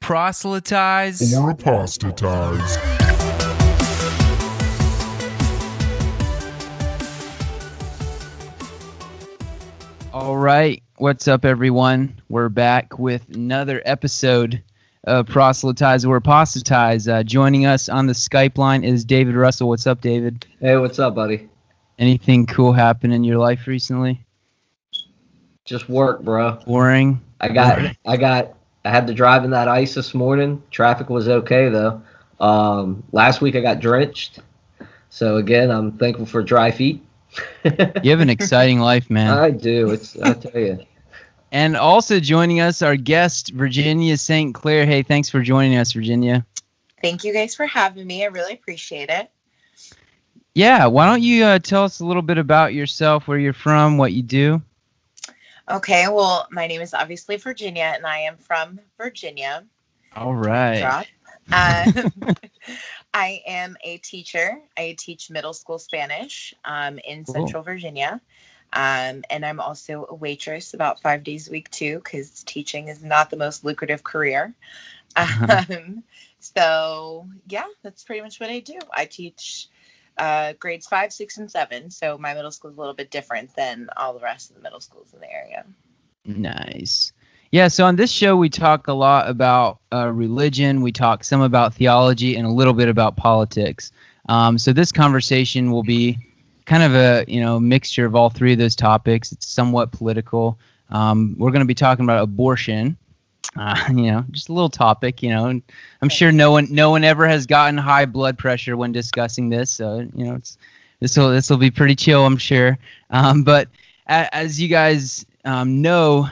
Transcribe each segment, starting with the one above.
proselytize, or apostatize. All right, what's up, everyone? We're back with another episode of Proselytize or Apostatize. Joining us on the Skype line is David Russell. What's up, David? Hey, what's up, buddy? Anything cool happen in your life recently? Just work, bro. Boring? I had to drive in that ice this morning. Traffic was okay though. Last week I got drenched. So again, I'm thankful for dry feet. You have an exciting life, man. I do. I tell you. And also joining us, our guest, Virginia St. Clair. Hey, thanks for joining us, Virginia. Thank you guys for having me. I really appreciate it. Yeah, why don't you tell us a little bit about yourself, where you're from, what you do? Okay, well, my name is obviously Virginia, and I am from Virginia. All right. I am a teacher. I teach middle school Spanish in Central Virginia. And I'm also a waitress about 5 days a week, too, because teaching is not the most lucrative career. So, yeah, that's pretty much what I do. I teach grades 5, 6, and 7. So my middle school is a little bit different than all the rest of the middle schools in the area. Nice. Yeah, so on this show, we talk a lot about religion. We talk some about theology and a little bit about politics. So this conversation will be kind of a mixture of all three of those topics. It's somewhat political. We're going to be talking about abortion. Just a little topic. And I'm sure no one ever has gotten high blood pressure when discussing this. So this will be pretty chill, I'm sure. But as you guys know,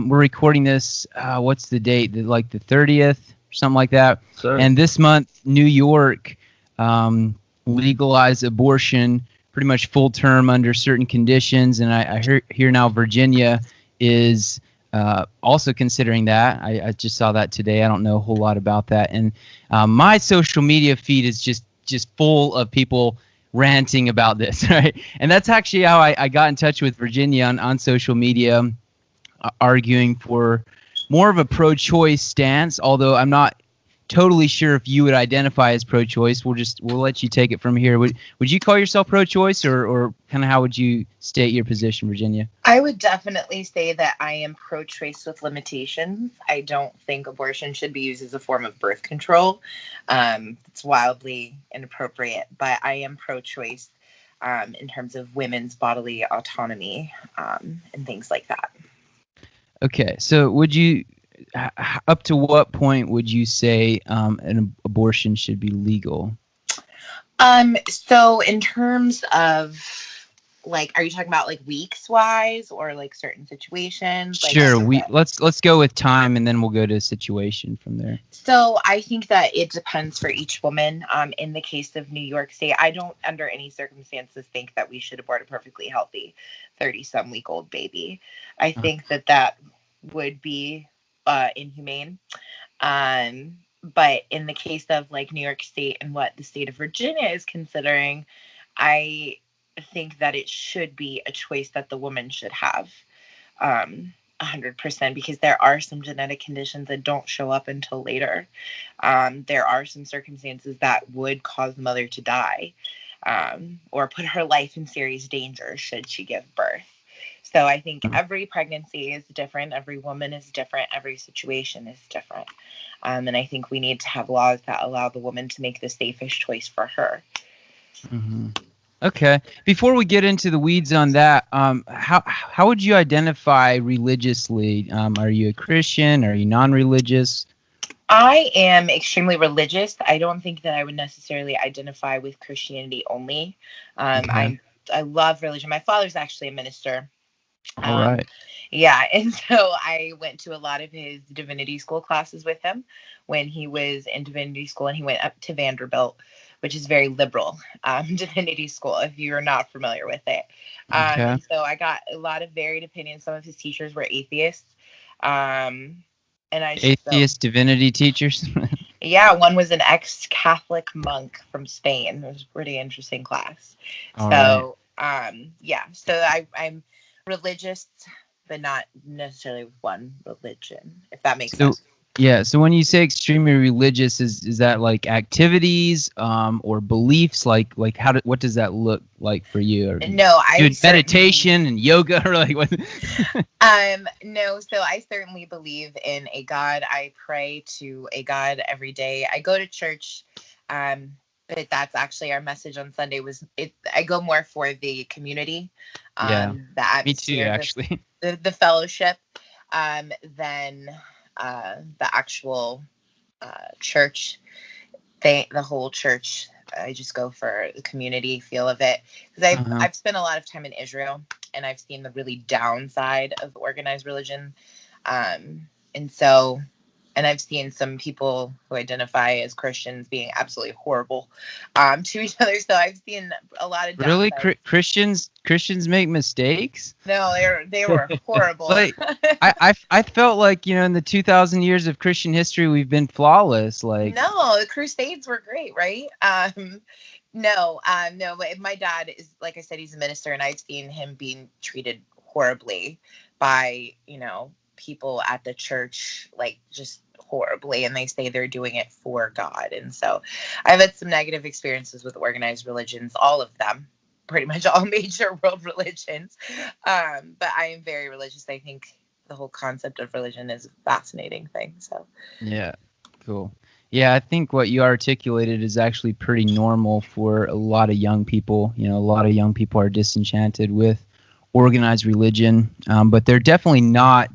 we're recording this. What's the date? Like the 30th, or something like that. Sure. And this month, New York legalized abortion pretty much full term under certain conditions. And I hear now Virginia is also considering that. I just saw that today. I don't know a whole lot about that. And my social media feed is just full of people ranting about this, right? And that's actually how I got in touch with Virginia on social media, arguing for more of a pro-choice stance, although I'm not totally sure if you would identify as pro-choice. We'll let you take it from here. Would you call yourself pro-choice, or kind of how would you state your position, Virginia? I would definitely say that I am pro-choice with limitations. I don't think abortion should be used as a form of birth control. It's wildly inappropriate, but I am pro-choice in terms of women's bodily autonomy and things like that. Okay, so would you, up to what point would you say an abortion should be legal? So in terms of, like, are you talking about like weeks wise or like certain situations? Sure. Let's go with time, and then we'll go to situation from there. So I think that it depends for each woman. In the case of New York State, I don't under any circumstances think that we should abort a perfectly healthy 30-some-week-old baby. I think that would be inhumane. But in the case of like New York State and what the state of Virginia is considering, I think that it should be a choice that the woman should have 100%, because there are some genetic conditions that don't show up until later. There are some circumstances that would cause the mother to die or put her life in serious danger should she give birth. So I think every pregnancy is different. Every woman is different. Every situation is different. And I think we need to have laws that allow the woman to make the safest choice for her. Mm-hmm. Okay. Before we get into the weeds on that, how would you identify religiously? Are you a Christian? Are you non-religious? I am extremely religious. I don't think that I would necessarily identify with Christianity only. I love religion. My father's actually a minister. All right. Yeah, and so I went to a lot of his divinity school classes with him when he was in divinity school, and he went up to Vanderbilt, which is very liberal divinity school, if you're not familiar with it. And so I got a lot of varied opinions. Some of his teachers were atheists. Atheist divinity teachers? Yeah, one was an ex-Catholic monk from Spain. It was a pretty interesting class. So I'm religious, but not necessarily with one religion, if that makes sense. Yeah. So when you say extremely religious, is that like activities, or beliefs? Like what does that look like for you? Or No, I doing certainly meditation and yoga, or like what? no, so I certainly believe in a God. I pray to a God every day. I go to church, but that's actually our message on Sunday was it. I go more for the community, Yeah. the Me too, atmosphere, actually. the fellowship, than the actual church. The whole church. I just go for the community feel of it because Uh-huh. I've spent a lot of time in Israel and I've seen the really downside of organized religion, and so and I've seen some people who identify as Christians being absolutely horrible to each other. So I've seen a lot of Really, downside. Christians make mistakes? No, they were horrible. Like, I felt like, in the 2,000 years of Christian history, we've been flawless. Like, No, the Crusades were great, right? No, but my dad is, like I said, he's a minister, and I've seen him being treated horribly by, people at the church, like just horribly, and they say they're doing it for God. And so I've had some negative experiences with organized religions, all of them, pretty much all major world religions. But I am very religious. I think the whole concept of religion is a fascinating thing. So yeah, cool. Yeah, I think what you articulated is actually pretty normal for a lot of young people. A lot of young people are disenchanted with organized religion, but they're definitely not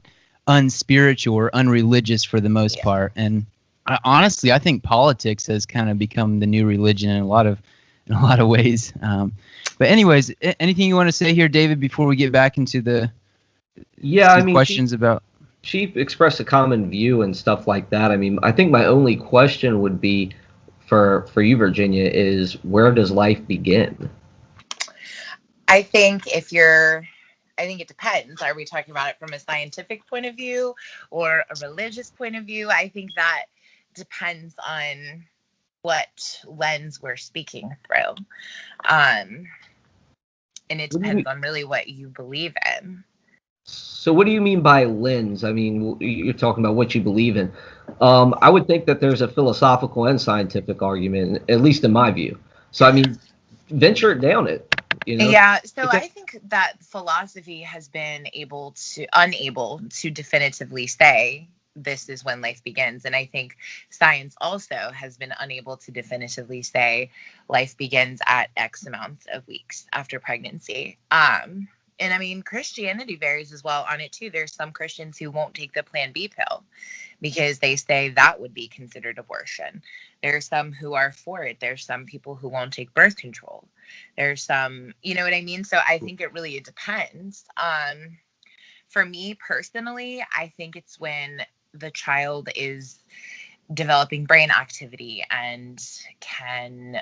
unspiritual or unreligious for the most part. And honestly, I think politics has kind of become the new religion in a lot of ways. But anyways, anything you want to say here, David, before we get back into the questions about? She expressed a common view and stuff like that. I mean, I think my only question would be for you, Virginia, is where does life begin? I think I think it depends. Are we talking about it from a scientific point of view or a religious point of view? I think that depends on what lens we're speaking through. And it depends on really what you believe in. So what do you mean by lens? I mean, you're talking about what you believe in. I would think that there's a philosophical and scientific argument, at least in my view. So, I mean, venture it down it. Yeah, so I think that philosophy has been unable to definitively say this is when life begins. And I think science also has been unable to definitively say life begins at X amount of weeks after pregnancy. And I mean, Christianity varies as well on it too. There's some Christians who won't take the Plan B pill because they say that would be considered abortion. There's some who are for it. There's some people who won't take birth control. There's some, you know what I mean? So I think it depends. For me personally, I think it's when the child is developing brain activity and can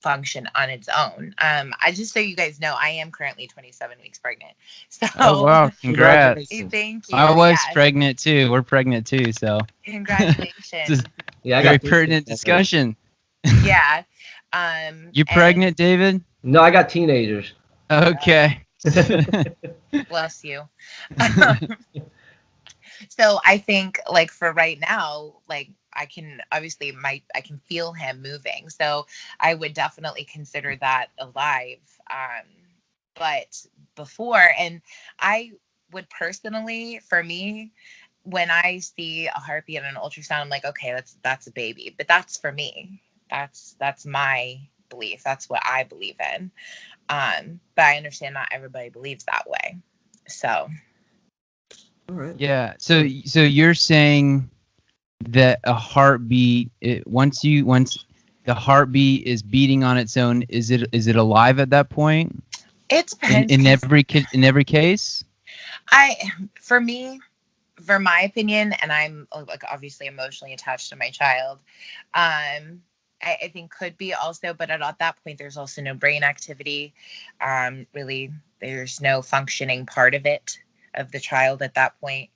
function on its own. I just so you guys know, I am currently 27 weeks pregnant. So oh wow, congrats! Thank you. I was pregnant too. We're pregnant too, so congratulations. Yeah, very pertinent discussion. Yeah. You pregnant, David? No, I got teenagers. Okay. Bless you. So I think like for right now, like I can obviously I can feel him moving. So I would definitely consider that alive. But before, and I would personally, for me, when I see a heartbeat and an ultrasound, I'm like, okay, that's a baby. But that's for me. That's my belief. That's what I believe in. But I understand not everybody believes that way. So. All right. Yeah. So you're saying that a heartbeat, once the heartbeat is beating on its own, is it alive at that point? It depends. In every case. For my opinion, and I'm like obviously emotionally attached to my child. I think could be also, but at that point, there's also no brain activity. Really, there's no functioning part of the child at that point.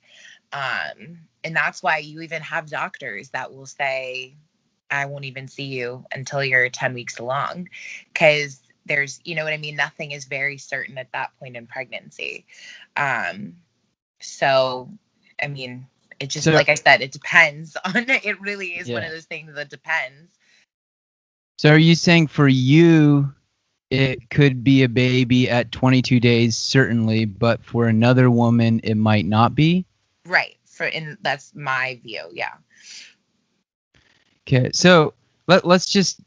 And that's why you even have doctors that will say, I won't even see you until you're 10 weeks along. Because there's, you know what I mean? Nothing is very certain at that point in pregnancy. So, I mean, It just, like I said, it depends on it. It really is one of those things that depends. So are you saying for you, it could be a baby at 22 days, certainly, but for another woman, it might not be? Right. That's my view. Yeah. Okay. So let's just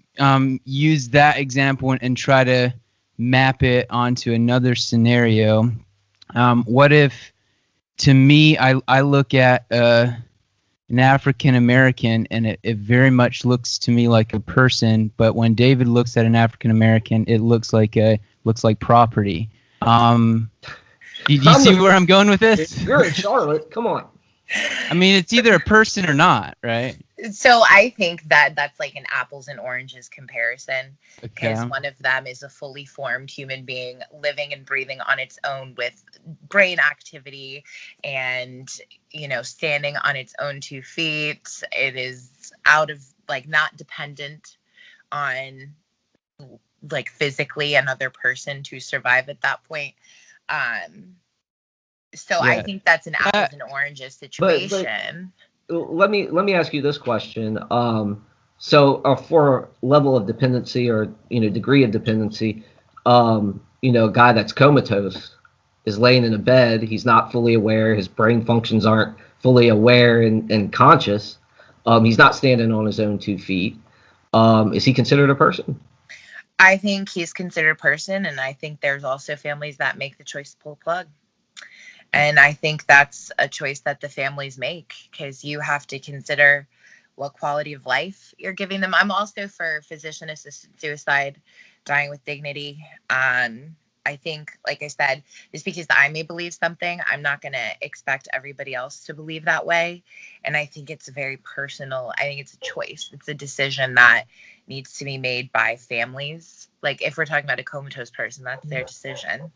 use that example and try to map it onto another scenario. What if, to me, I look at an African American, and it very much looks to me like a person. But when David looks at an African American, it looks like property. Do you see where I'm going with this? You're in Charlotte. Come on. I mean, it's either a person or not, right? So I think that's like an apples and oranges comparison, because one of them is a fully formed human being living and breathing on its own with brain activity and, standing on its own 2 feet. It is out of, like, not dependent on, like, physically another person to survive at that point. So I think that's an apples and oranges situation. Let me ask you this question. So for level of dependency or degree of dependency, a guy that's comatose is laying in a bed. He's not fully aware. His brain functions aren't fully aware and conscious. He's not standing on his own 2 feet. Is he considered a person? I think he's considered a person, and I think there's also families that make the choice to pull the plug. And I think that's a choice that the families make, because you have to consider what quality of life you're giving them. I'm also for physician-assisted suicide, dying with dignity. I think, like I said, just because I may believe something, I'm not going to expect everybody else to believe that way. And I think it's very personal. I think it's a choice. It's a decision that needs to be made by families. Like, if we're talking about a comatose person, that's their decision.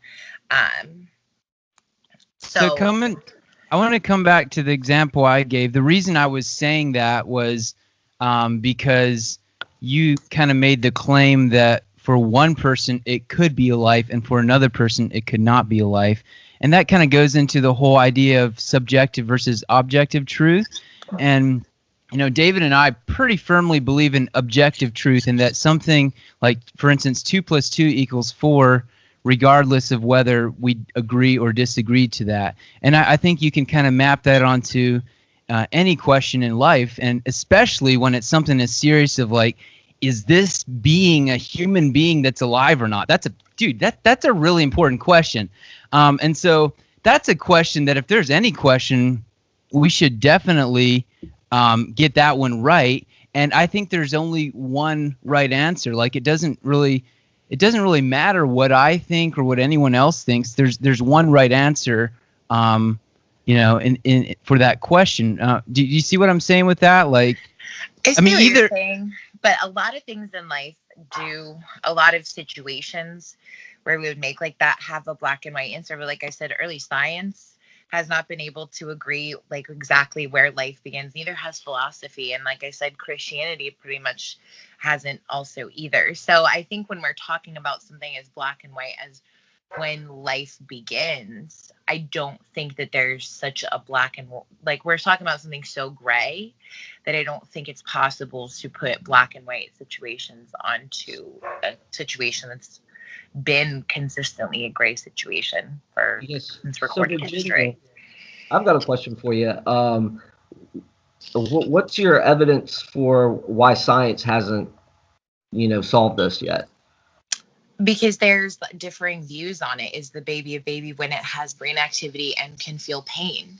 So I want to come back to the example I gave. The reason I was saying that was because you kind of made the claim that for one person it could be a life, and for another person it could not be a life. And that kind of goes into the whole idea of subjective versus objective truth. And David and I pretty firmly believe in objective truth, and that something like, for instance, 2 + 2 = 4, regardless of whether we agree or disagree to that. And I think you can kind of map that onto any question in life, and especially when it's something as serious of, like, is this being a human being that's alive or not? That's a really important question. And so that's a question that, if there's any question, we should definitely get that one right. And I think there's only one right answer. Like, it doesn't really matter what I think or what anyone else thinks. There's one right answer, in for that question. Do you see what I'm saying with that? Like, I mean, either saying, but a lot of things in life a lot of situations where we would make like that have a black and white answer. But like I said early, science has not been able to agree like exactly where life begins. Neither has philosophy. And like I said, Christianity pretty much hasn't also either. So I think when we're talking about something as black and white as when life begins, I don't think that there's such a black and like, we're talking about something so gray that I don't think it's possible to put black and white situations onto a situation that's been consistently a gray situation since recorded history. I've got a question for you. What's your evidence for why science hasn't, solved this yet? Because there's differing views on it. Is the baby a baby when it has brain activity and can feel pain?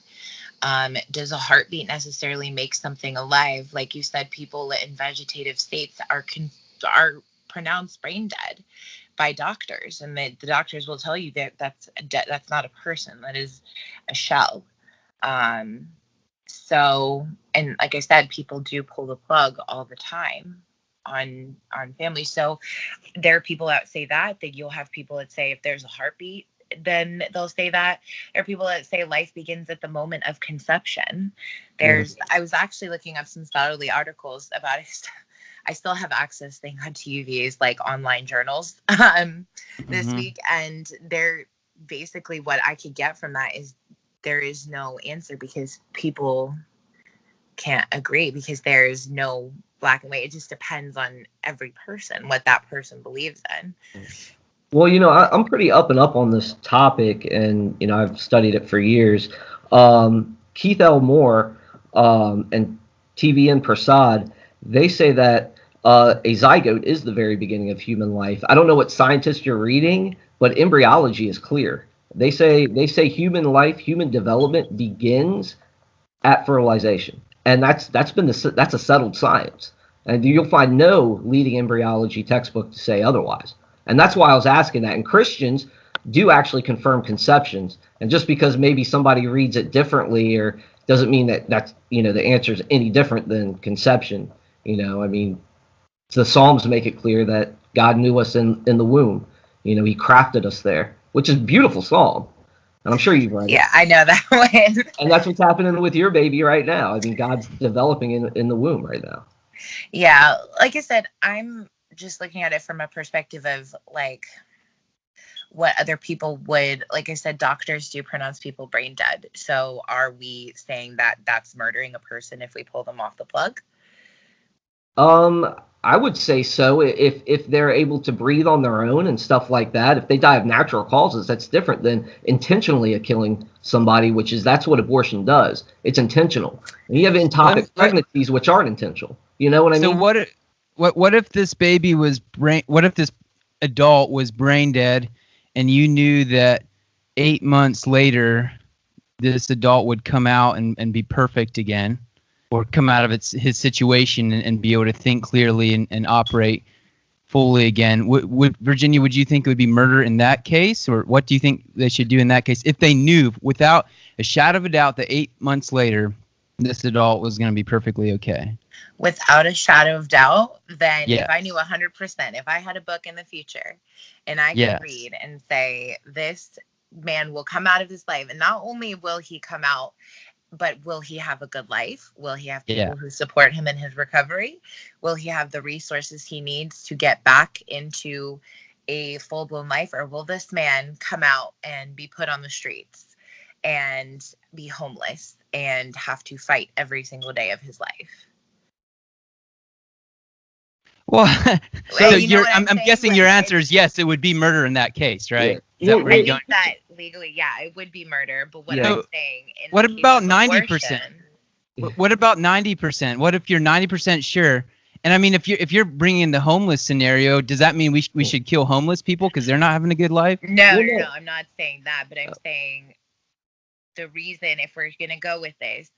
Does a heartbeat necessarily make something alive? Like you said, people in vegetative states are pronounced brain dead by doctors, and the doctors will tell you that that's not a person, that is a shell. So, and like I said, people do pull the plug all the time on families. So there are people that say that you'll have people that say if there's a heartbeat, then they'll say that. There are people that say life begins at the moment of conception. I was actually looking up some scholarly articles about it. I still have access, thank God, to UVA's like online journals this week, and they're basically, what I could get from that is there is no answer because people can't agree, because there's no black and white. It just depends on every person, what that person believes in. Well, I'm pretty up and up on this topic, and I've studied it for years. Keith L. Moore and TVN Prasad, they say that a zygote is the very beginning of human life. I don't know what scientist you're reading, but embryology is clear. They say human life, human development begins at fertilization, and that's a settled science, and you'll find no leading embryology textbook to say otherwise. And that's why I was asking that. And Christians do actually confirm conceptions, and just because maybe somebody reads it differently or doesn't mean that's the answer is any different than conception. I mean, the Psalms make it clear that God knew us in the womb. He crafted us there, which is a beautiful psalm. And I'm sure you've read it. Yeah, I know that one. And that's what's happening with your baby right now. I mean, God's developing in the womb right now. Yeah, like I said, I'm just looking at it from a perspective of like what other people would, like I said, doctors do pronounce people brain dead. So are we saying that that's murdering a person if we pull them off the plug? I would say so. If they're able to breathe on their own and stuff like that. If they die of natural causes, that's different than intentionally killing somebody, that's what abortion does. It's intentional. And you have ectopic pregnancies which aren't intentional. You know what I mean? So what if this baby was what if this adult was brain dead, and you knew that 8 months later this adult would come out and be perfect again, or come out of his situation and be able to think clearly and operate fully again? Virginia, would you think it would be murder in that case? Or what do you think they should do in that case if they knew without a shadow of a doubt that 8 months later this adult was going to be perfectly okay? Without a shadow of doubt, then Yes. If I knew 100%, if I had a book in the future and I could read and say, this man will come out of his life, and not only will he come out, but will he have a good life? Will he have people who support him in his recovery? Will he have the resources he needs to get back into a full-blown life? Or will this man come out and be put on the streets and be homeless and have to fight every single day of his life? Well, so I'm saying? guessing your answer is yes, it would be murder in that case, right? Yeah. Is that where I you're think going? that legally, it would be murder. But what Yeah. I'm saying, What the case about of 90%? abortion, What about 90%? What if you're 90% sure? And I mean, if you're bringing in the homeless scenario, does that mean we should kill homeless people because they're not having a good life? No, I'm not saying that, but I'm saying the reason, if we're gonna go with this,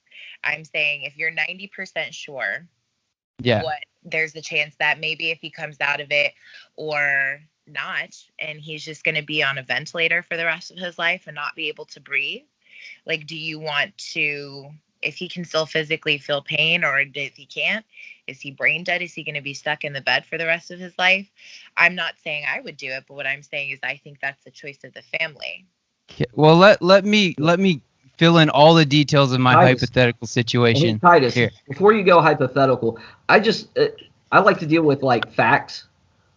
I'm saying if you're 90% sure, there's a chance that maybe if he comes out of it or not, and he's just gonna be on a ventilator for the rest of his life and not be able to breathe. Like, do you want to, if he can still physically feel pain, or if he can't, is he brain dead? Is he going to be stuck in the bed for the rest of his life? I'm not saying I would do it, but what I'm saying is I think that's the choice of the family. Okay. Well, let me fill in all the details of my hypothetical situation. Titus, here. Before you go hypothetical, I like to deal with like facts.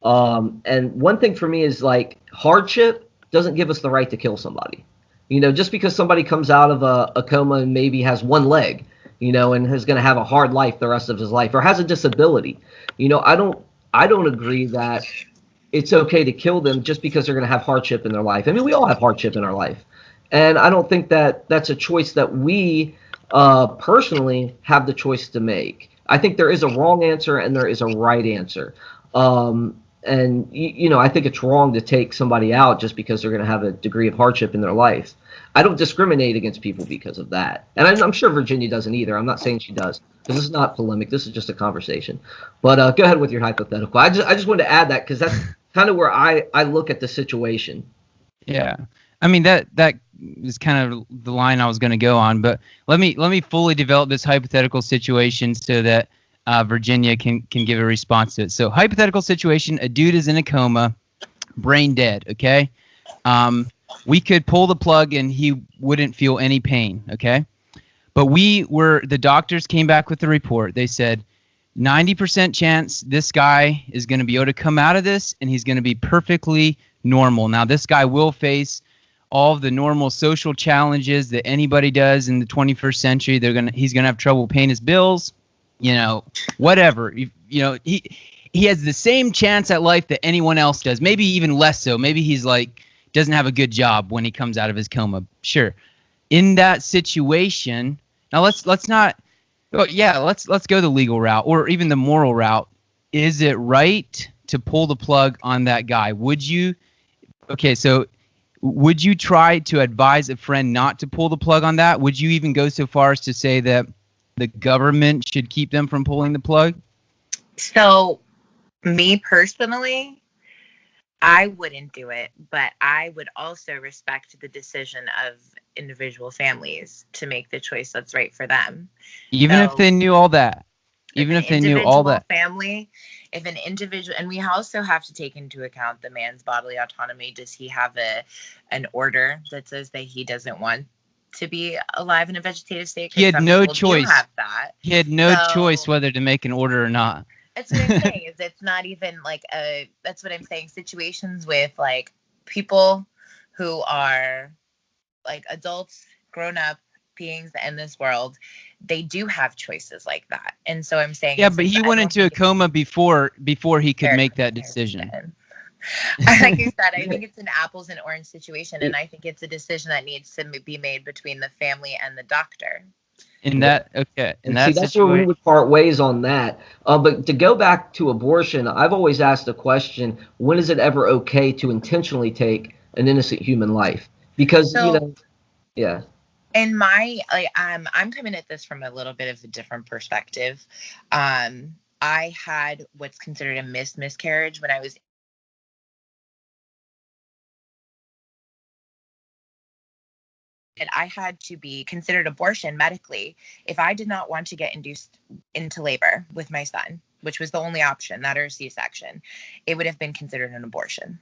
And one thing for me is like hardship doesn't give us the right to kill somebody. Just because somebody comes out of a coma and maybe has one leg, and is going to have a hard life the rest of his life, or has a disability, I don't agree that it's okay to kill them just because they're going to have hardship in their life. I mean, we all have hardship in our life, and I don't think that that's a choice that we personally have the choice to make. I think there is a wrong answer and there is a right answer. And, I think it's wrong to take somebody out just because they're going to have a degree of hardship in their life. I don't discriminate against people because of that. And I'm sure Virginia doesn't either. I'm not saying she does, because this is not polemic. This is just a conversation. But go ahead with your hypothetical. I just wanted to add that because that's kind of where I look at the situation. Yeah. I mean, that is kind of the line I was going to go on. But let me fully develop this hypothetical situation so that Virginia can give a response to it. So hypothetical situation, a dude is in a coma, brain dead, okay? We could pull the plug and he wouldn't feel any pain, okay? But the doctors came back with the report. They said 90% chance this guy is going to be able to come out of this and he's going to be perfectly normal. Now, this guy will face all the normal social challenges that anybody does in the 21st century. He's gonna have trouble paying his bills, whatever. He has the same chance at life that anyone else does, maybe even less so. Maybe he's like doesn't have a good job when he comes out of his coma. Sure. In that situation, now let's go the legal route or even the moral route. Is it right to pull the plug on that guy? Would you try to advise a friend not to pull the plug on that? Would you even go so far as to say that the government should keep them from pulling the plug? So, me personally, I wouldn't do it, but I would also respect the decision of individual families to make the choice that's right for them. Even if they knew all that. Even if they knew all that. Family, if an individual, and we also have to take into account the man's bodily autonomy. Does he have an order that says that he doesn't want to be alive in a vegetative state? He had no choice. He had no choice whether to make an order or not. That's what I'm saying. Is it's not even like that's what I'm saying. Situations with like people who are like adults, grown up beings in this world, they do have choices like that. And so I'm saying, yeah, but he went into a coma before he could make that decision. Like you said, I think it's an apples and orange situation, and I think it's a decision that needs to be made between the family and the doctor. That's where we would part ways on that. But to go back to abortion, I've always asked the question: when is it ever okay to intentionally take an innocent human life? Because yeah. In my I'm coming at this from a little bit of a different perspective. I had what's considered a miscarriage when I was. And I had to be considered abortion medically if I did not want to get induced into labor with my son, which was the only option, that or a C-section. It would have been considered an abortion.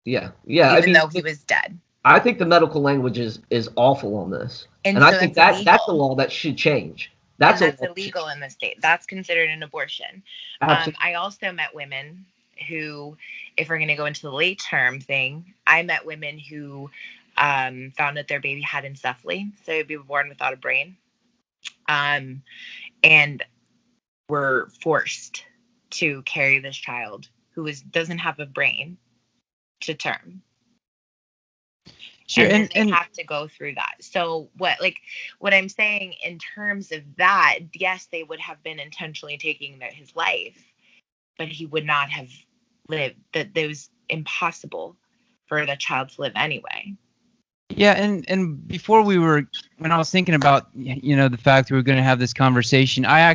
Yeah. Even though he was dead. I think the medical language is awful on this. And so I think that's a law that should change. That's illegal in the state. That's considered an abortion. I also met women who, if we're going to go into the late term thing, I met women who found that their baby had encephaly, so they'd be born without a brain, and were forced to carry this child who doesn't have a brain to term. Sure, and they have to go through that. So what I'm saying in terms of that, yes, they would have been intentionally taking his life, but he would not have lived. That it was impossible for the child to live anyway. Yeah, and before when I was thinking about the fact that we were going to have this conversation, I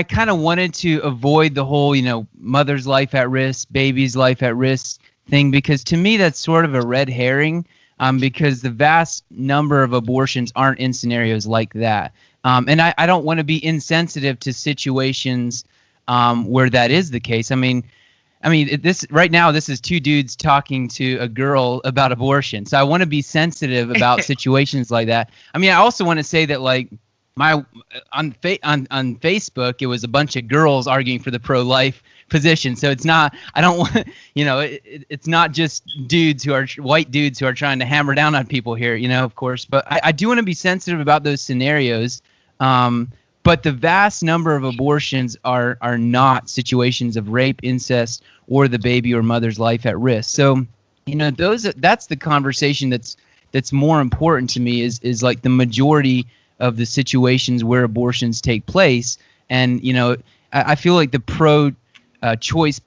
kind of wanted to avoid the whole mother's life at risk, baby's life at risk thing, because to me that's sort of a red herring, because the vast number of abortions aren't in scenarios like that, and I don't want to be insensitive to situations where that is the case. I mean, this right now, this is two dudes talking to a girl about abortion. So I want to be sensitive about situations like that. I mean, I also want to say that like on Facebook, it was a bunch of girls arguing for the pro-life position. So it's not, I don't want, it's not just white dudes who are trying to hammer down on people here, of course. But I do want to be sensitive about those scenarios. But the vast number of abortions are not situations of rape, incest, or the baby or mother's life at risk. So, that's the conversation that's more important to me is like the majority of the situations where abortions take place. And, I feel like the pro-choice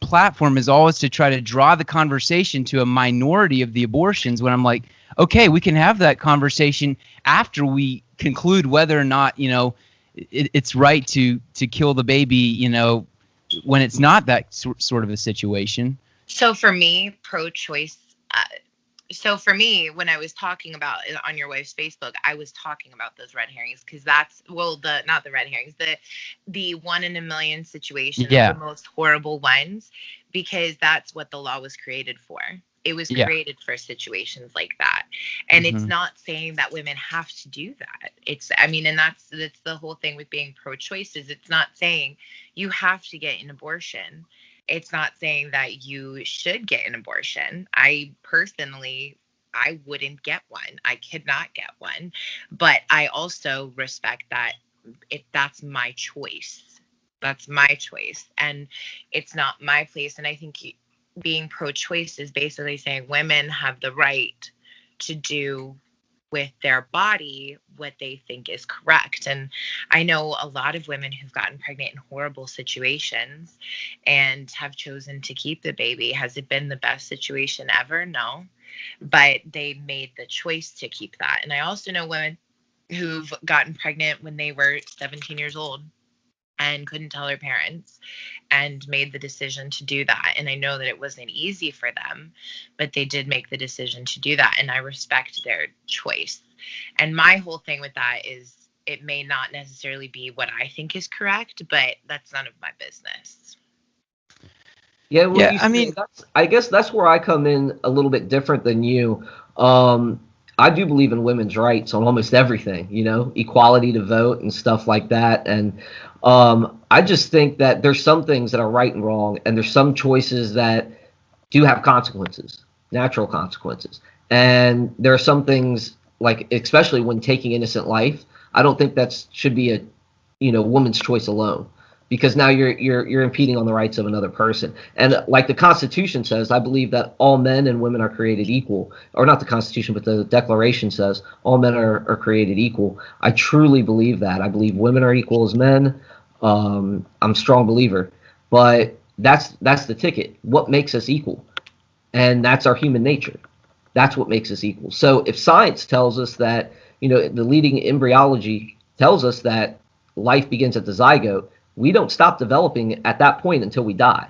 platform is always to try to draw the conversation to a minority of the abortions, when I'm like, okay, we can have that conversation after we conclude whether or not, it's right to kill the baby, when it's not that sort of a situation. So for me, pro-choice. So for me, when I was talking about it on your wife's Facebook, I was talking about those red herrings, because that's not the red herrings, the 1 in a million situations, the most horrible ones, because that's what the law was created for. It was created for situations like that. And it's not saying that women have to do that. And that's the whole thing with being pro-choice, is it's not saying you have to get an abortion. it's not saying that you should get an abortion. I personally, I wouldn't get one. I could not get one. But I also respect that if that's my choice. That's my choice. And it's not my place. And I think being pro-choice is basically saying women have the right to do with their body what they think is correct. And I know a lot of women who've gotten pregnant in horrible situations and have chosen to keep the baby. Has it been the best situation ever? No. But they made the choice to keep that. And I also know women who've gotten pregnant when they were 17 years old and couldn't tell their parents and made the decision to do that. And I know that it wasn't easy for them, but they did make the decision to do that. And I respect their choice. And my whole thing with that is it may not necessarily be what I think is correct, but that's none of my business. Yeah, well, I mean, I guess that's where I come in a little bit different than you. I do believe in women's rights on almost everything, equality to vote and stuff like that. And I just think that there's some things that are right and wrong, and there's some choices that do have consequences, natural consequences. And there are some things, like especially when taking innocent life, I don't think that should be a woman's choice alone, because now you're impeding on the rights of another person. And like the Constitution says, I believe that all men and women are created equal. Or not the Constitution, but the Declaration says all men are created equal. I truly believe that. I believe women are equal as men. I'm a strong believer. But that's the ticket. What makes us equal? And that's our human nature. That's what makes us equal. So if science tells us that, the leading embryology tells us that life begins at the zygote, we don't stop developing at that point until we die.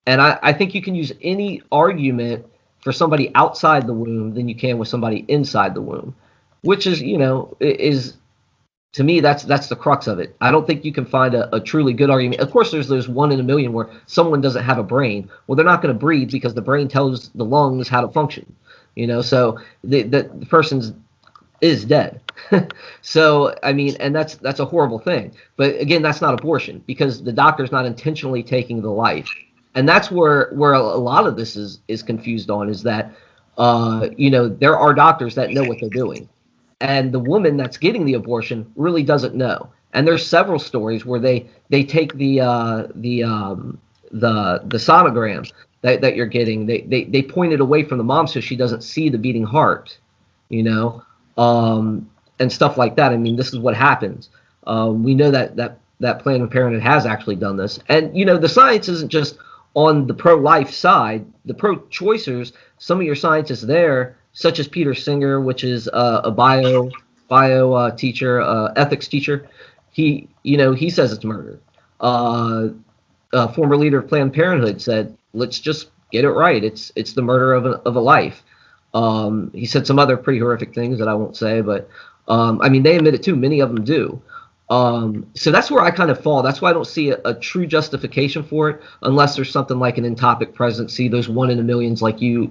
And I think you can use any argument for somebody outside the womb than you can with somebody inside the womb, which is, is to me, that's the crux of it. I don't think you can find a truly good argument. Of course, there's those 1 in a million where someone doesn't have a brain. Well, they're not going to breathe because the brain tells the lungs how to function, so the person's is dead. So, I mean, and that's a horrible thing. But again, that's not abortion, because the doctor's not intentionally taking the life. And that's where a lot of this is confused on, is that, there are doctors that know what they're doing. And the woman that's getting the abortion really doesn't know. And there's several stories where they take the sonogram that you're getting. They point it away from the mom so she doesn't see the beating heart, and stuff like that. I mean, this is what happens. We know that Planned Parenthood has actually done this. And, the science isn't just on the pro-life side. The pro-choicers, some of your scientists there, such as Peter Singer, which is a bio teacher, ethics teacher, he says it's murder. Former leader of Planned Parenthood said, let's just get it right. It's the murder of a life. He said some other pretty horrific things that I won't say, but I mean, they admit it too. Many of them do. So that's where I kind of fall. That's why I don't see a true justification for it, unless there's something like an ectopic pregnancy, those 1 in a millions, like you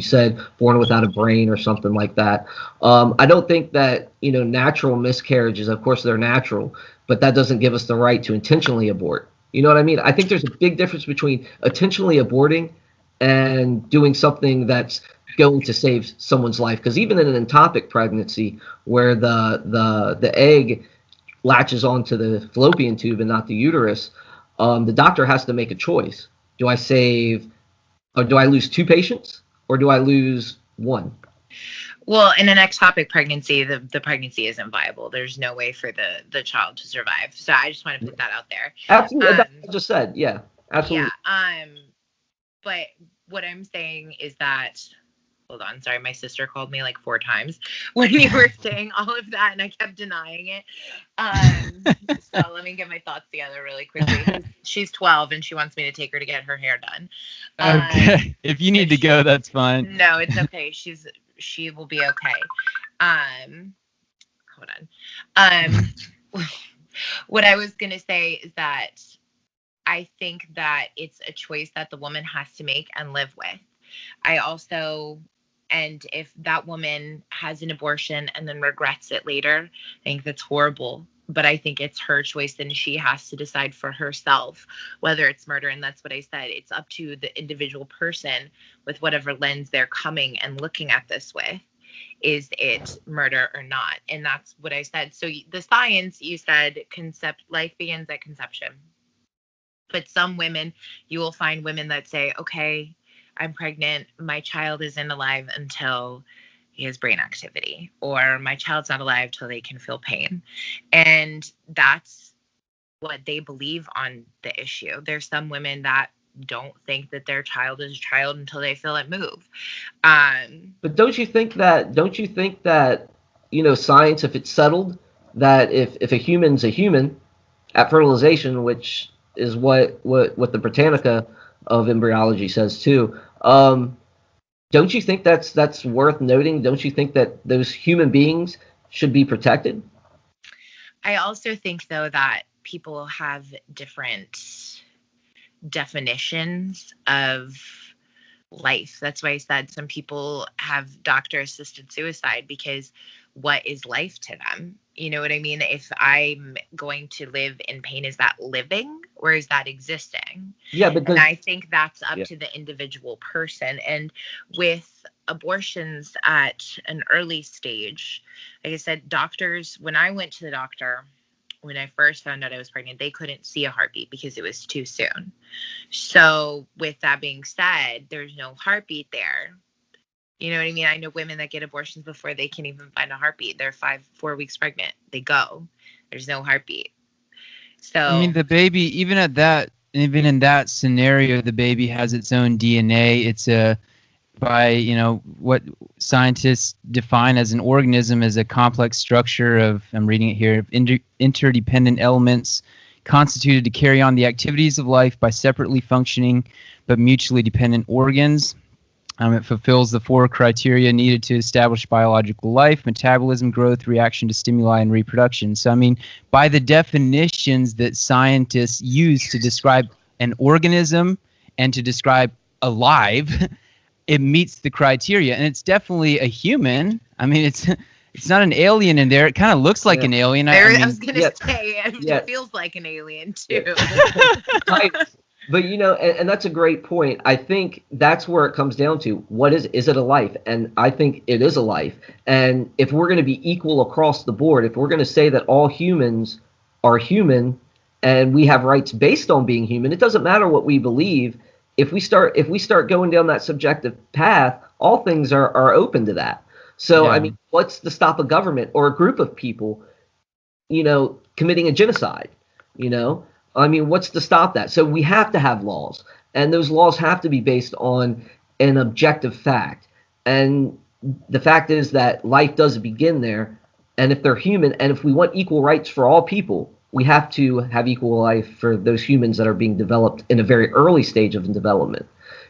said, born without a brain or something like that. I don't think that natural miscarriages, of course, they're natural, but that doesn't give us the right to intentionally abort. You know what I mean? I think there's a big difference between intentionally aborting and doing something that's going to save someone's life. Because even in an ectopic pregnancy, where the egg latches onto the fallopian tube and not the uterus, the doctor has to make a choice. Do I save, or do I lose 2 patients, or do I lose 1? Well, in an ectopic pregnancy, the pregnancy isn't viable. There's no way for the child to survive. So I just want to put that out there. Absolutely. That's what I just said. Yeah, absolutely. Yeah. But what I'm saying is that, hold on, sorry, my sister called me like 4 times when you were saying all of that, and I kept denying it. So let me get my thoughts together really quickly. She's 12, and she wants me to take her to get her hair done. Okay, if you need to go, that's fine. No, it's okay. She will be okay. Hold on. What I was gonna say is that I think that it's a choice that the woman has to make and live with. And if that woman has an abortion and then regrets it later, I think that's horrible. but I think it's her choice, and she has to decide for herself whether it's murder. And that's what I said. It's up to the individual person with whatever lens they're coming and looking at this with. Is it murder or not? And that's what I said. So the science, you said, life begins at conception. But some women, you will find women that say, okay, I'm pregnant. My child isn't alive until he has brain activity, or my child's not alive till they can feel pain. And that's what they believe on the issue. There's some women that don't think that their child is a child until they feel it move. But don't you think that, science, if it's settled, that if a human's a human at fertilization, which is what the Britannica of embryology says too, don't you think that's worth noting? Don't you think that those human beings should be protected? I also think, though, that people have different definitions of life. That's why I said some people have doctor-assisted suicide, because what is life to them? You know what I mean? If I'm going to live in pain, is that living or is that existing? Yeah, but and I think that's up to the individual person. And with abortions at an early stage, like I said, doctors, when I went to the doctor, when I first found out I was pregnant, they couldn't see a heartbeat because it was too soon. So with that being said, there's no heartbeat there. You know what I mean? I know women that get abortions before they can even find a heartbeat. They're 4 weeks pregnant. They go. There's no heartbeat. So I mean, the baby, even in that scenario, the baby has its own DNA. It's by what scientists define as an organism as a complex structure of, I'm reading it here, of interdependent elements constituted to carry on the activities of life by separately functioning but mutually dependent organs. It fulfills the 4 criteria needed to establish biological life: metabolism, growth, reaction to stimuli, and reproduction. So, I mean, by the definitions that scientists use to describe an organism and to describe alive, it meets the criteria. And it's definitely a human. I mean, it's not an alien in there. It kind of looks like an alien. I was going to say, it feels like an alien, too. But, and that's a great point. I think that's where it comes down to. What is it a life? And I think it is a life. And if we're going to be equal across the board, if we're going to say that all humans are human and we have rights based on being human, it doesn't matter what we believe. If we start going down that subjective path, all things are open to that. So, I mean, what's to stop a government or a group of people, committing a genocide, I mean, what's to stop that? So we have to have laws, and those laws have to be based on an objective fact. And the fact is that life does begin there. And if they're human, and if we want equal rights for all people, we have to have equal life for those humans that are being developed in a very early stage of development.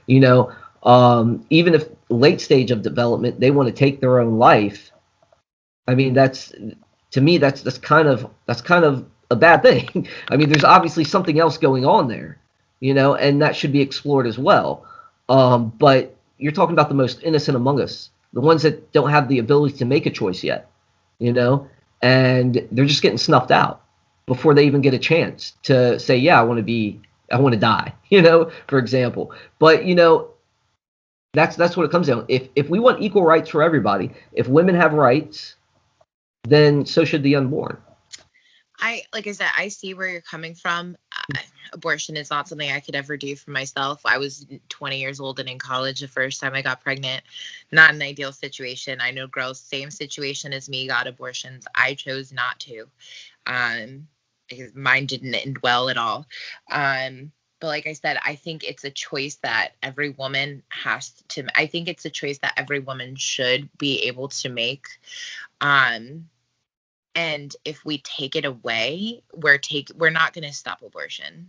Even if late stage of development, they want to take their own life. I mean, that's kind of a bad thing. I mean, there's obviously something else going on there, and that should be explored as well. But you're talking about the most innocent among us, the ones that don't have the ability to make a choice yet, and they're just getting snuffed out before they even get a chance to say, yeah, I want to die, for example. But, that's what it comes down. If we want equal rights for everybody, if women have rights, then so should the unborn. Like I said, I see where you're coming from. Abortion is not something I could ever do for myself. I was 20 years old and in college the first time I got pregnant. Not an ideal situation. I know girls, same situation as me, got abortions. I chose not to. Because mine didn't end well at all. But like I said, I think it's a choice that every woman I think it's a choice that every woman should be able to make. And if we take it away, we're not going to stop abortion.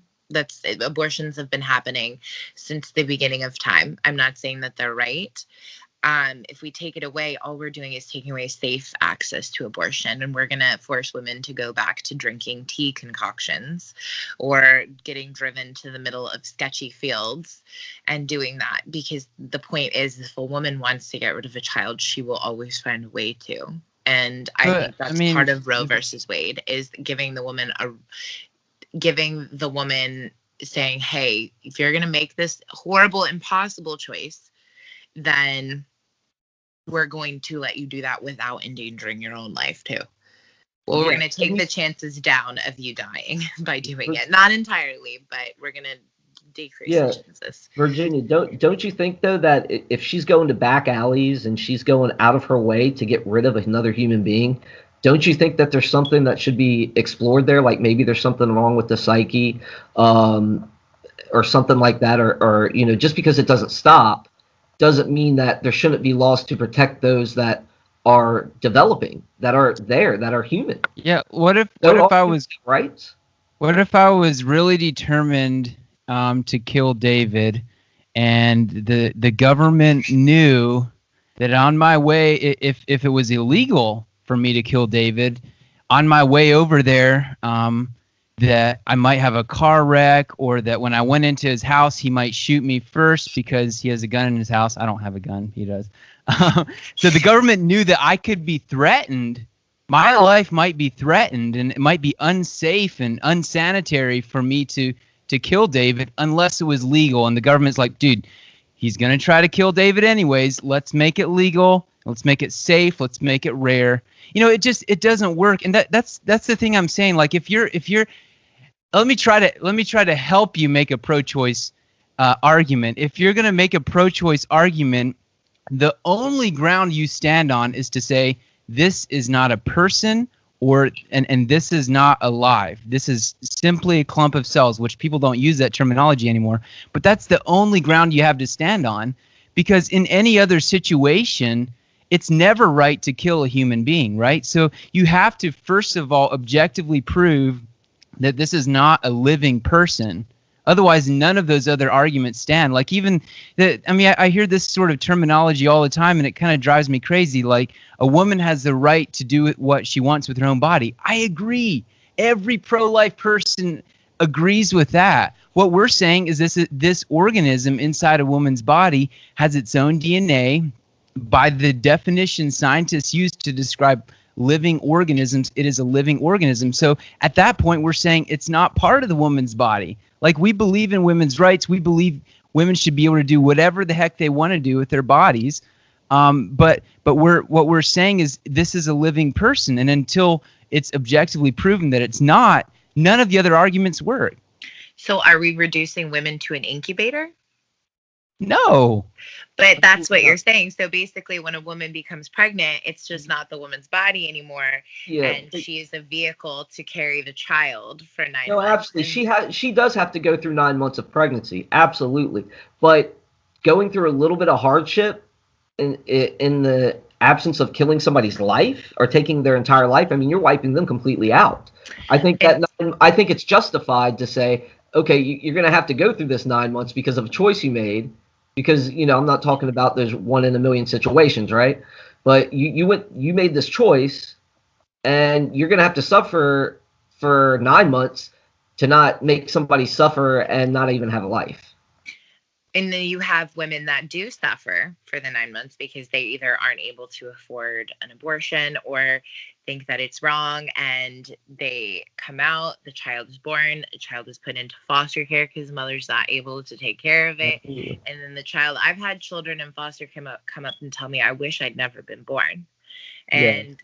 Abortions have been happening since the beginning of time. I'm not saying that they're right. If we take it away, all we're doing is taking away safe access to abortion, and we're going to force women to go back to drinking tea concoctions or getting driven to the middle of sketchy fields and doing that. Because the point is, if a woman wants to get rid of a child, she will always find a way to. And I think that's part of Roe versus Wade, is giving the woman saying, hey, if you're going to make this horrible, impossible choice, then we're going to let you do that without endangering your own life too. Well, we're going to take the chances down of you dying by doing it. Not entirely, but we're going to decrease the chances. Virginia, don't you think, though, that if she's going to back alleys and she's going out of her way to get rid of another human being, don't you think that there's something that should be explored there? Like maybe there's something wrong with the psyche or something like that, or just because it doesn't stop doesn't mean that there shouldn't be laws to protect those that are developing, that are there, that are human. Yeah. What if I was right? What if I was really determined to kill David, and the government knew that on my way, if it was illegal for me to kill David, on my way over there, that I might have a car wreck, or that when I went into his house, he might shoot me first because he has a gun in his house. I don't have a gun. He does. So the government knew that I could be threatened. My life might be threatened, and it might be unsafe and unsanitary for me to kill David unless it was legal. And the government's like, dude, he's going to try to kill David anyways. Let's make it legal. Let's make it safe. Let's make it rare. It doesn't work. And that's the thing I'm saying. Like if you're let me try to help you make a pro-choice argument. If you're going to make a pro-choice argument, the only ground you stand on is to say this is not a person, and this is not alive. This is simply a clump of cells, which people don't use that terminology anymore. But that's the only ground you have to stand on, because in any other situation, it's never right to kill a human being, right? So you have to, first of all, objectively prove that this is not a living person. Otherwise, none of those other arguments stand. Like I hear this sort of terminology all the time, and it kind of drives me crazy. Like a woman has the right to do what she wants with her own body. I agree. Every pro-life person agrees with that. What we're saying is this organism inside a woman's body has its own DNA. By the definition scientists use to describe living organisms, it is a living organism. So at that point, we're saying it's not part of the woman's body. Like, we believe in women's rights. We believe women should be able to do whatever the heck they want to do with their bodies. But what we're saying is this is a living person, and until it's objectively proven that it's not, none of the other arguments work. So are we reducing women to an incubator? No. But that's what you're saying. So basically, when a woman becomes pregnant, it's just not the woman's body anymore, and she is a vehicle to carry the child for 9 months. No, absolutely. She does have to go through 9 months of pregnancy, absolutely. But going through a little bit of hardship in the absence of killing somebody's life or taking their entire life, I mean, you're wiping them completely out. I think it's justified to say, okay, you're going to have to go through this 9 months because of a choice you made. Because, I'm not talking about there's 1 in a million situations, right? But you made this choice, and you're going to have to suffer for 9 months to not make somebody suffer and not even have a life. And then you have women that do suffer for the 9 months because they either aren't able to afford an abortion or think that it's wrong, and they come out, the child is born, the child is put into foster care because the mother's not able to take care of it. Mm-hmm. And then the child, I've had children in foster come up and tell me, I wish I'd never been born. And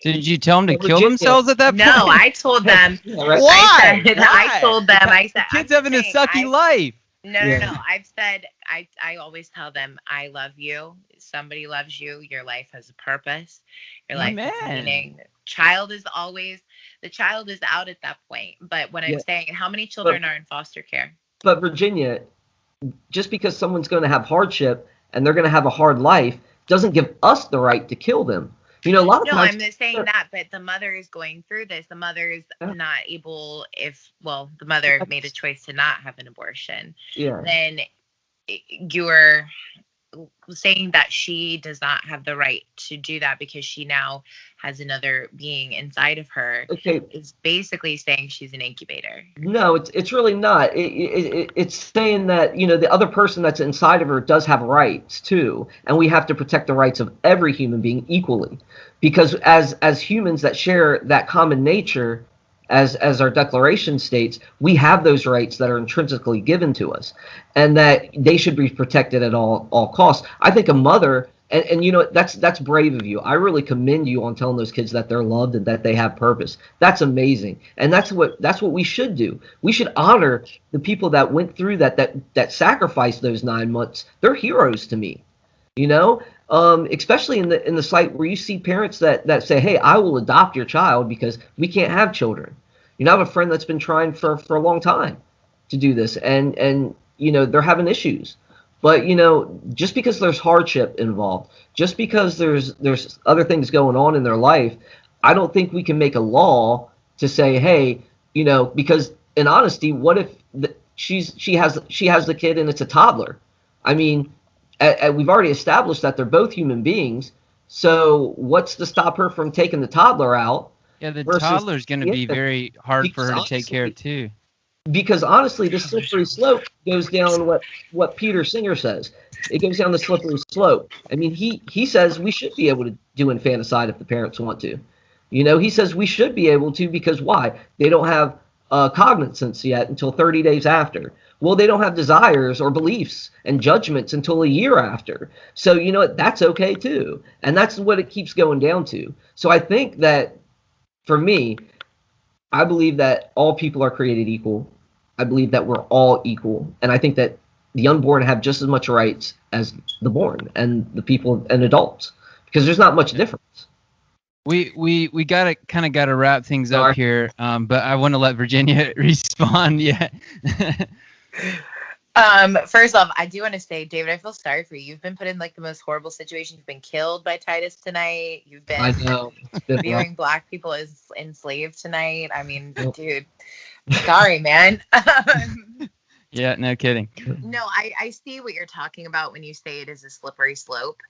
did you tell them to kill themselves at that point? No, I told them. Why? I told them, I said, kids having a sucky life. No. I've said, I always tell them, I love you. Somebody loves you. Your life has a purpose. Your life has meaning. The child is out at that point. But when I'm saying, how many children are in foster care? But Virginia, just because someone's going to have hardship and they're going to have a hard life doesn't give us the right to kill them. A lot of times. No, I'm saying that, but the mother is going through this. The mother is not able, the mother made a choice to not have an abortion. Yeah. Then you're saying that she does not have the right to do that because she now has another being inside of her, Okay. is basically saying she's an incubator. No, it's really not. It's saying that, the other person that's inside of her does have rights too, and we have to protect the rights of every human being equally, because as humans that share that common nature, as our declaration states, we have those rights that are intrinsically given to us, and that they should be protected at all costs. I think a mother. And that's brave of you. I really commend you on telling those kids that they're loved and that they have purpose. That's amazing. And that's what we should do. We should honor the people that went through that sacrificed those 9 months. They're heroes to me. Especially in the site where you see parents that say, "Hey, I will adopt your child because we can't have children." I have a friend that's been trying for a long time to do this, and they're having issues. But just because there's hardship involved, just because there's other things going on in their life, I don't think we can make a law to say, hey, because in honesty, what if she has the kid and it's a toddler? I mean, we've already established that they're both human beings. So what's to stop her from taking the toddler out? Yeah, the toddler's going to be very hard for her to take care of too. Because honestly, the slippery slope goes down what Peter Singer says. It goes down the slippery slope. I mean, he says we should be able to do infanticide if the parents want to. He says we should be able to, because why? They don't have cognizance yet until 30 days after. Well, they don't have desires or beliefs and judgments until a year after. So that's okay too. And that's what it keeps going down to. So I think that, for me, I believe that all people are created equal. I believe that we're all equal. And I think that the unborn have just as much rights as the born and the people and adults, because there's not much difference. We gotta wrap things up here, but I want to let Virginia respond. Yeah. First off, I do want to say, David, I feel sorry for you. You've been put in like the most horrible situation. You've been killed by Titus tonight. You've been, I know, viewing black people as enslaved tonight. I mean, dude, sorry, man. Yeah, no kidding. No, I see what you're talking about when you say it is a slippery slope.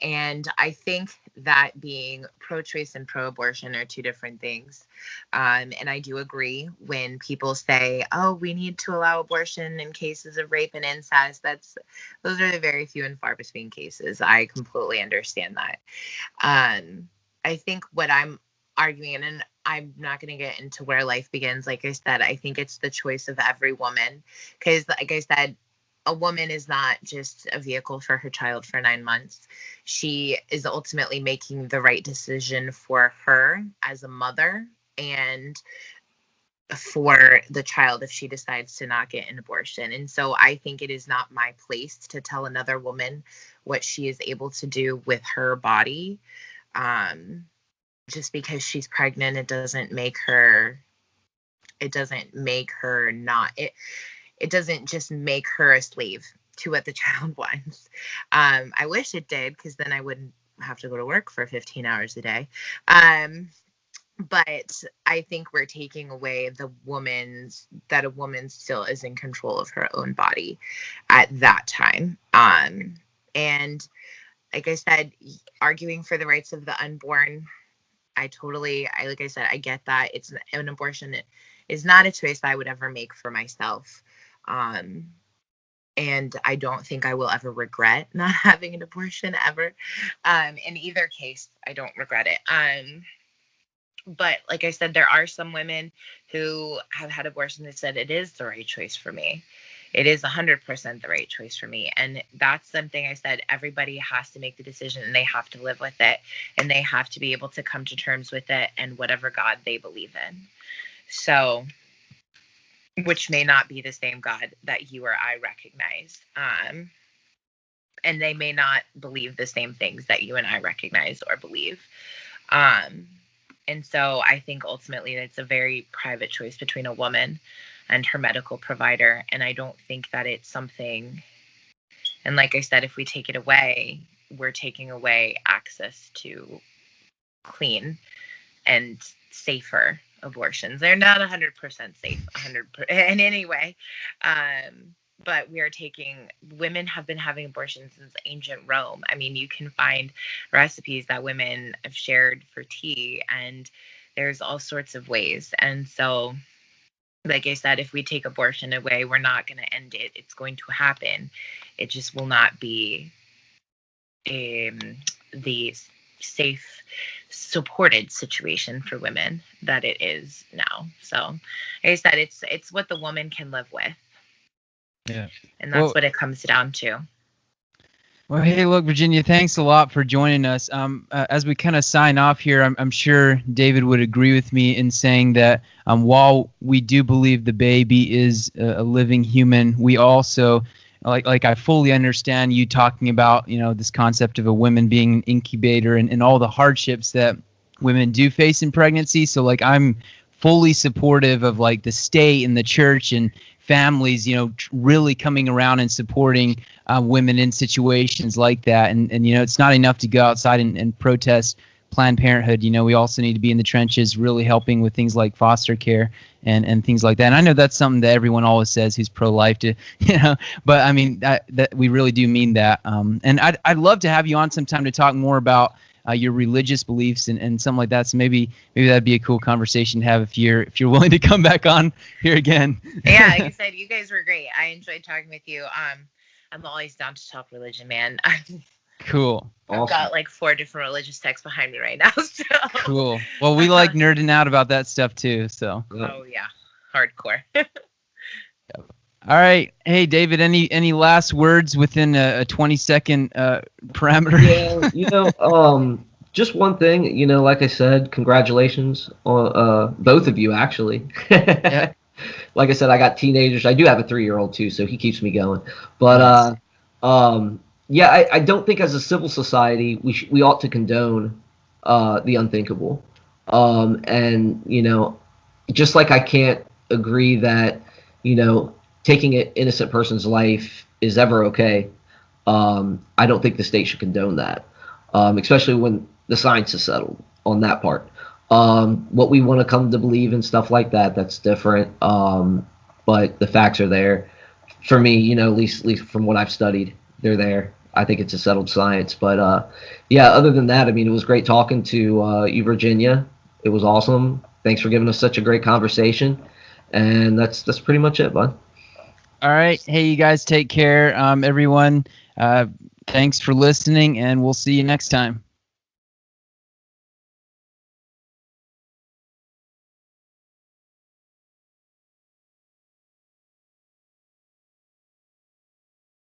And I think that being pro-choice and pro-abortion are two different things. And I do agree when people say, oh, we need to allow abortion in cases of rape and incest. Those are the very few and far between cases. I completely understand that. I think what I'm arguing, and I'm not going to get into where life begins. Like I said, I think it's the choice of every woman, because like I said, a woman is not just a vehicle for her child for 9 months. She is ultimately making the right decision for her as a mother and for the child if she decides to not get an abortion. And so I think it is not my place to tell another woman what she is able to do with her body. Just because she's pregnant, it doesn't make her not, it doesn't just make her a slave to what the child wants. I wish it did, because then I wouldn't have to go to work for 15 hours a day. But I think we're taking away that a woman still is in control of her own body at that time. And like I said, arguing for the rights of the unborn, like I said, I get that. It's an abortion. It is not a choice I would ever make for myself. And I don't think I will ever regret not having an abortion ever. In either case, I don't regret it. But like I said, there are some women who have had abortions that said it is the right choice for me. It is 100% the right choice for me. And that's something I said, everybody has to make the decision, and they have to live with it, and they have to be able to come to terms with it and whatever God they believe in. So, which may not be the same God that you or I recognize. And they may not believe the same things that you and I recognize or believe. And so I think ultimately it's a very private choice between a woman and her medical provider. And I don't think that it's something, and like I said, if we take it away, we're taking away access to clean and safer abortions. They're not 100% safe, 100% in any way. but women have been having abortions since ancient Rome. I mean, you can find recipes that women have shared for tea, and there's all sorts of ways. And so, like I said, if we take abortion away, we're not going to end it. It's going to happen. It just will not be the safe, supported situation for women that it is now. So, like I said, it's what the woman can live with. Yeah. And that's what it comes down to. Well, hey, look, Virginia, thanks a lot for joining us. As we kind of sign off here, I'm sure David would agree with me in saying that while we do believe the baby is a living human, we also, like I fully understand you talking about, this concept of a woman being an incubator and all the hardships that women do face in pregnancy. So, like, I'm fully supportive of, like, the state and the church and families, really coming around and supporting women in situations like that. And it's not enough to go outside and protest Planned Parenthood. We also need to be in the trenches, really helping with things like foster care and things like that. And I know that's something that everyone always says who's pro-life to, but I mean, that we really do mean that. And I'd love to have you on sometime to talk more about your religious beliefs and something like that. So maybe that'd be a cool conversation to have if you're willing to come back on here again. Yeah, like I said, you guys were great. I enjoyed talking with you. I'm always down to talk religion, man. Cool. I've got like 4 different religious texts behind me right now. So. Cool. Well, we like nerding out about that stuff too. So. Oh yeah, hardcore. All right. Hey, David, any last words within a 20-second parameter? Yeah, just one thing, like I said, congratulations on both of you, actually. Yeah. Like I said, I got teenagers. I do have a 3-year-old too, so he keeps me going. But yeah, I don't think as a civil society we ought to condone the unthinkable. And just like I can't agree that taking an innocent person's life is ever okay. I don't think the state should condone that, especially when the science is settled on that part. What we want to come to believe and stuff like that, that's different. But the facts are there. For me, at least from what I've studied, they're there. I think it's a settled science. But yeah, other than that, I mean, it was great talking to you, Virginia. It was awesome. Thanks for giving us such a great conversation. And that's pretty much it, bud. All right. Hey, you guys take care. Everyone, thanks for listening, and we'll see you next time.